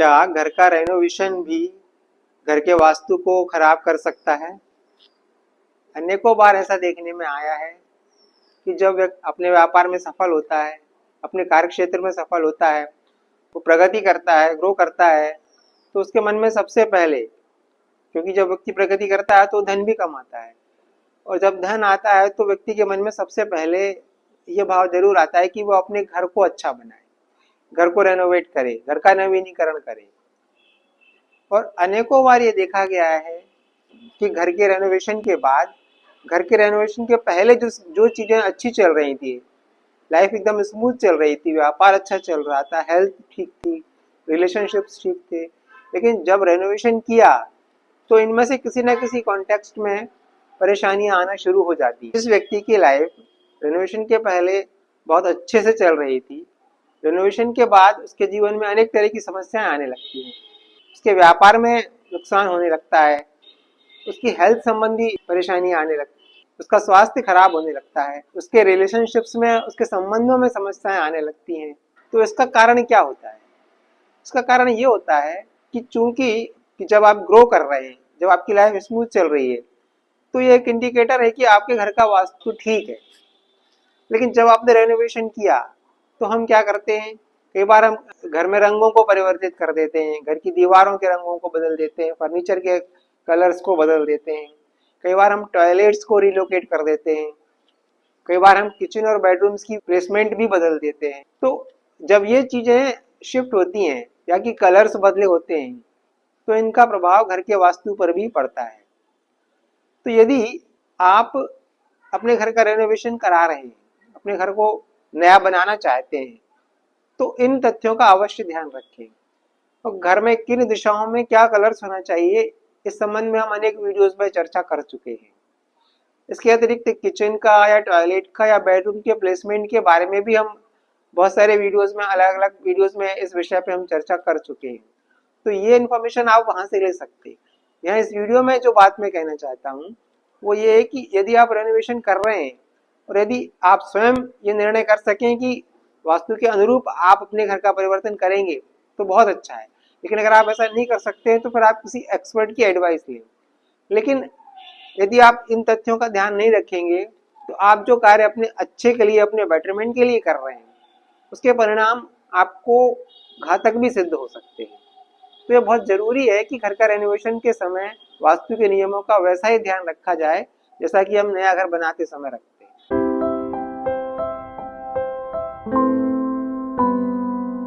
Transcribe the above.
क्या घर का रेनोवेशन भी घर के वास्तु को खराब कर सकता है? अनेकों बार ऐसा देखने में आया है कि जब व्यक्ति अपने व्यापार में सफल होता है, अपने कार्य क्षेत्र में सफल होता है, वो प्रगति करता है, ग्रो करता है, तो उसके मन में सबसे पहले, क्योंकि जब व्यक्ति प्रगति करता है तो धन भी कमाता है, और जब धन आता है तो व्यक्ति के मन में सबसे पहले ये भाव जरूर आता है कि वो अपने घर को अच्छा बनाए, घर को रेनोवेट करे, घर का नवीनीकरण करे। और अनेकों बार ये देखा गया है कि घर के रेनोवेशन के बाद, घर के रेनोवेशन के पहले जो जो चीज़ें अच्छी चल रही थी, लाइफ एकदम स्मूथ चल रही थी, व्यापार अच्छा चल रहा था, हेल्थ ठीक थी, रिलेशनशिप्स ठीक थे, लेकिन जब रेनोवेशन किया तो इनमें से किसी न किसी कॉन्टेक्स्ट में परेशानियां आना शुरू हो जाती। जिस व्यक्ति की लाइफ रेनोवेशन के पहले बहुत अच्छे से चल रही थी, रेनोवेशन के बाद उसके जीवन में अनेक तरह की समस्याएं आने लगती हैं। उसके व्यापार में नुकसान होने लगता है, उसकी हेल्थ संबंधी परेशानी आने लगती है, उसका स्वास्थ्य खराब होने लगता है, उसके रिलेशनशिप्स में, उसके संबंधों में समस्याएं आने लगती हैं। तो इसका कारण क्या होता है? इसका कारण ये होता है कि चूंकि कि जब आप ग्रो कर रहे हैं, जब आपकी लाइफ स्मूथ चल रही है, तो ये एक इंडिकेटर है कि आपके घर का वास्तु ठीक है। लेकिन जब आपने रेनोवेशन किया तो हम क्या करते हैं, कई बार हम घर में रंगों को परिवर्तित कर देते हैं, घर की दीवारों के रंगों को बदल देते हैं, फर्नीचर के कलर्स को बदल देते हैं, कई बार हम टॉयलेट्स को रिलोकेट कर देते हैं, कई बार हम किचन और बेडरूम्स की प्लेसमेंट भी बदल देते हैं। तो जब ये चीजें शिफ्ट होती हैं या कि कलर्स बदले होते हैं, तो इनका प्रभाव घर के वास्तु पर भी पड़ता है। तो यदि आप अपने घर का रेनोवेशन करा रहे हैं, अपने घर को नया बनाना चाहते हैं, तो इन तथ्यों का अवश्य ध्यान रखें। और घर में किन दिशाओं में क्या कलर्स होना चाहिए, इस संबंध में हम अनेक वीडियोस में चर्चा कर चुके हैं। इसके अतिरिक्त किचन का या टॉयलेट का या बेडरूम के प्लेसमेंट के बारे में भी हम बहुत सारे वीडियोस में, अलग अलग वीडियोस में इस विषय पे हम चर्चा कर चुके हैं। तो ये इन्फॉर्मेशन आप वहां से ले सकते हैं। यहाँ इस वीडियो में जो बात मैं कहना चाहता हूँ वो ये है कि यदि आप रेनोवेशन कर रहे हैं और यदि आप स्वयं ये निर्णय कर सकें कि वास्तु के अनुरूप आप अपने घर का परिवर्तन करेंगे तो बहुत अच्छा है। लेकिन अगर आप ऐसा नहीं कर सकते हैं तो फिर आप किसी एक्सपर्ट की एडवाइस लें। लेकिन यदि आप इन तथ्यों का ध्यान नहीं रखेंगे तो आप जो कार्य अपने अच्छे के लिए, अपने बेटरमेंट के लिए कर रहे हैं, उसके परिणाम आपको घातक भी सिद्ध हो सकते हैं। तो ये बहुत जरूरी है कि घर का रेनोवेशन के समय वास्तु के नियमों का वैसा ही ध्यान रखा जाए जैसा कि हम नया घर बनाते समय रखते हैं।